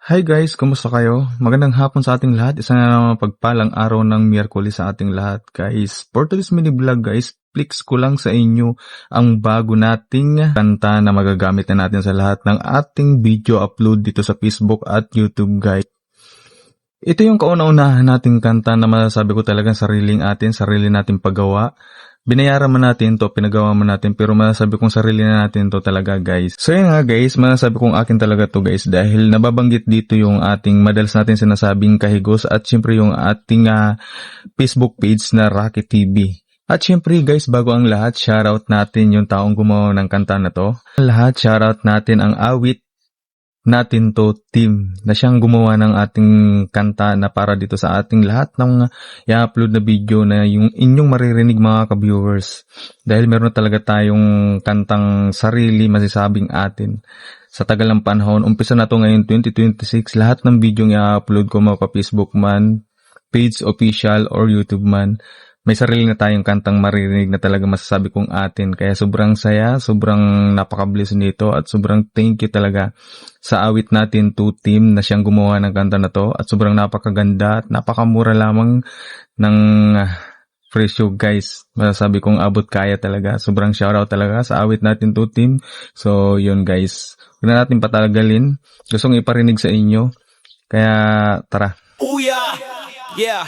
Hi guys, kumusta kayo? Magandang hapon sa ating lahat. Isa na naman pagpalang araw ng Miyerkules sa ating lahat guys. For today's mini vlog guys, flex ko lang sa inyo ang bago nating kanta na magagamit na natin sa lahat ng ating video upload dito sa Facebook at YouTube guys. Ito yung kauna-unahan nating kanta na masasabi ko talagang sarili nating paggawa. Binayaran man natin to, pinagawa man natin, pero masasabi kong sarili na natin to talaga guys. So yun nga guys, masasabi kong akin talaga to guys dahil nababanggit dito yung ating madalas natin sinasabing kahigos at syempre yung ating Facebook page na Rocky TV. At syempre guys, bago ang lahat, shoutout natin yung taong gumawa ng kanta na to. Lahat, shoutout natin ang awit natin to team na siyang gumawa ng ating kanta na para dito sa ating lahat ng i-upload na video na yung inyong maririnig mga ka-viewers. Dahil meron talaga tayong kantang sarili masasabing atin. Sa tagal ng panahon, umpisa na to ngayon 2026, lahat ng video i-upload ko mapa Facebook man, page official or YouTube man, may sarili na tayong kantang maririnig na talaga masasabi kong atin. Kaya sobrang saya, sobrang napaka-bless nito at sobrang thank you talaga sa awit natin to team na siyang gumawa ng kanta na to. At sobrang napakaganda at napakamura lamang ng presyo guys. Masasabi kong abot kaya talaga. Sobrang shoutout talaga sa awit natin to team. So yun guys, huwag na natin patalagalin. Gustong iparinig sa inyo. Kaya tara. Uya! Yeah!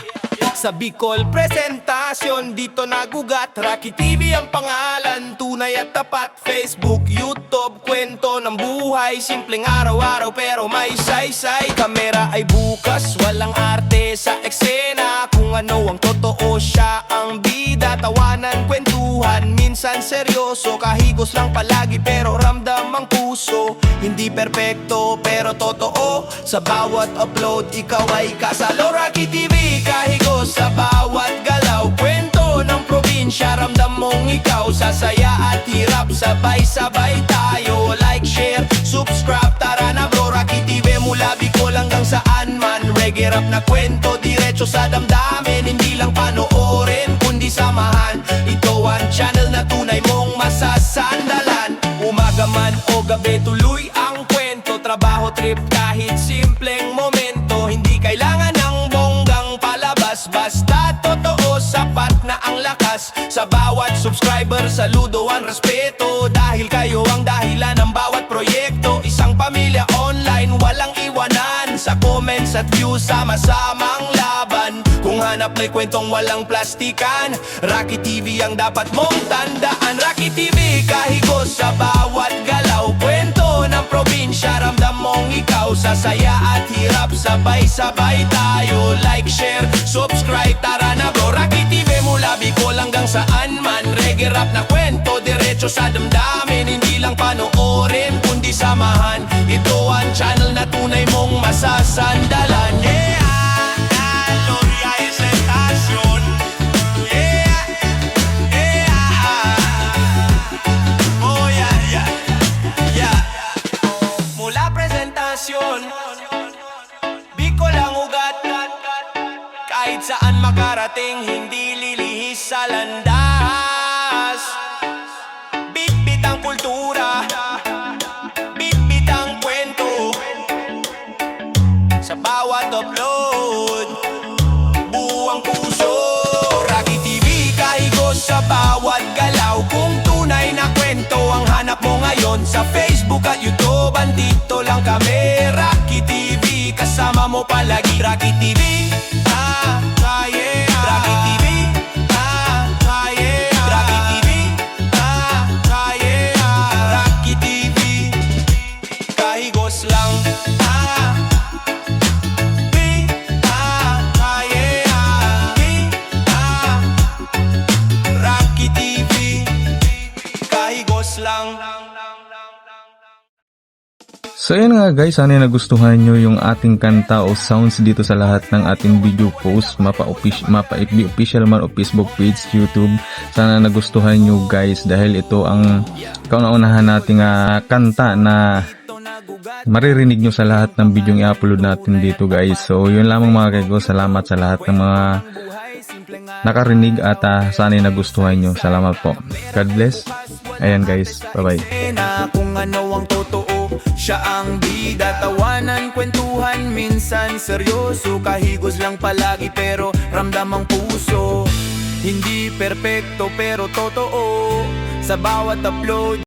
Sa Bicol presentasyon, dito nagugat. Rocky TV ang pangalan, tunay at tapat. Facebook, YouTube, kwento ng buhay. Simpleng araw-araw pero may saysay. Kamera ay bukas, walang arte sa eksena. Kung ano ang totoo, siya ang bida. Tawanan, kwentuhan, minsan seryoso. Kahigos lang palagi pero ramdam ang puso. Hindi perpekto pero totoo. Sa bawat upload, ikaw ay kasalo. Rocky TV, kahigos sa bawat galaw. Kwento ng probinsya, ramdam mong ikaw. Sasaya at hirap, sabay-sabay tayo. Like, share, subscribe, tara na bro. Rocky TV mula Bicol hanggang saan man. Reggae rap na kwento, diretso sa damdamin. Hindi lang panoorin, kundi samahan. Ito ang channel na tunay mong masasandalan. Umaga man o gabi, tuloy ang kwento. Trabaho, trip, kahit simpleng momento. Hindi kailangan ng bonggang palabas, basta totoo, sapat na ang lakas. Sa bawat subscriber, saludo ang respeto. Dahil kayo ang dahilan ng bawat proyekto. Isang pamilya online, walang iwanan. Sa comments at views, sama-samang laban. Kung hanap may kwentong walang plastikan, Rocky TV ang dapat mong tandaan. Rocky TV, kahigos sa bawat galaw. Kwento ng probinsya, ramdam mong ikaw. Sasaya at hirap, sabay-sabay tayo. Like, share, subscribe, tara na bro. Rocky TV mula Bicol hanggang saan man. Reggae rap na kwento, diretso sa damdamin. Hindi lang panoorin, kundi samahan. Ito ang channel na tunay mong masasandalan. Yeah! Bicol ang ugat, kahit saan makarating, hindi lilihis sa landas. Bit-bit ang kultura, bit-bit ang kwento. Sa bawat upload, buwang puso. Rocky TV, kahigos sa bawat galaw. Kung tunay na kwento ang hanap mo ngayon, sa Facebook at YouTube, andito lang kami. Rocky TV, kasama mo palagi. Rocky TV, yeah. Rocky TV, yeah. Rocky TV, yeah. Rocky TV, kahigos lang. Rocky TV, kahigos lang. So yun nga guys, sana nagustuhan nyo yung ating kanta o sounds dito sa lahat ng ating video post, mapa FB official man o Facebook page, YouTube. Sana nagustuhan nyo guys dahil ito ang kauna-unahan nating kanta na maririnig nyo sa lahat ng video i-upload natin dito guys. So yun lamang mga kaigo, salamat sa lahat ng mga nakarinig at sana nagustuhan nyo. Salamat po. God bless. Ayan guys, bye bye. Kung ano ang totoo, siya ang bida. Tawanan, kwentuhan, minsan seryoso, kahigos lang palagi pero ramdam ang puso. Hindi perpekto pero totoo, sa bawat upload